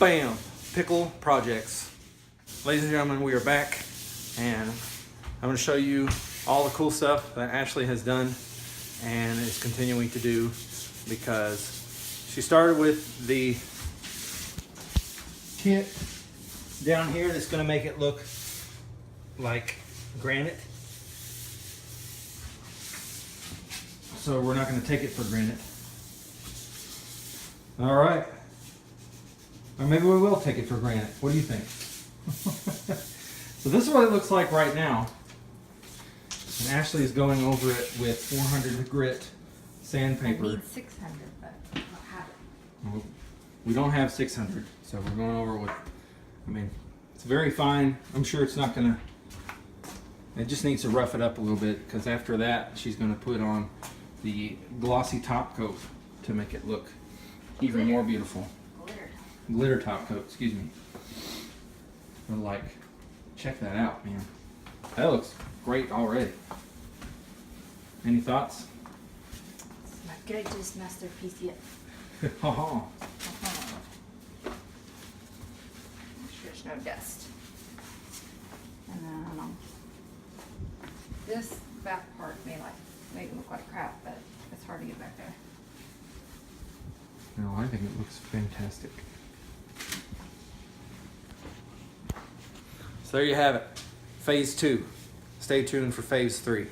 Bam! Pickle Projects. Ladies and gentlemen, we are back and I'm going to show you all the cool stuff that Ashley has done and is continuing to do, because she started with the kit down here that's going to make it look like granite. So we're not going to take it for granted. All right. Or maybe we will take it for granted. What do you think? So this is what it looks like right now. And Ashley is going over it with 400 grit sandpaper. I need 600, but I don't have it. Well, we don't have 600, so we're going over with, I mean, it's very fine. I'm sure it's not gonna, it just needs to rough it up a little bit, because after that she's gonna put on the glossy top coat to make it look even more beautiful. Glitter top coat, excuse me. But like, check that out, man. That looks great already. Any thoughts? It's not greatest masterpiece yet. Haha. Make sure there's no dust. And then this back part may make it look like crap, but it's hard to get back there. No, I think it looks fantastic. So there you have it. Phase 2. Stay tuned for phase 3.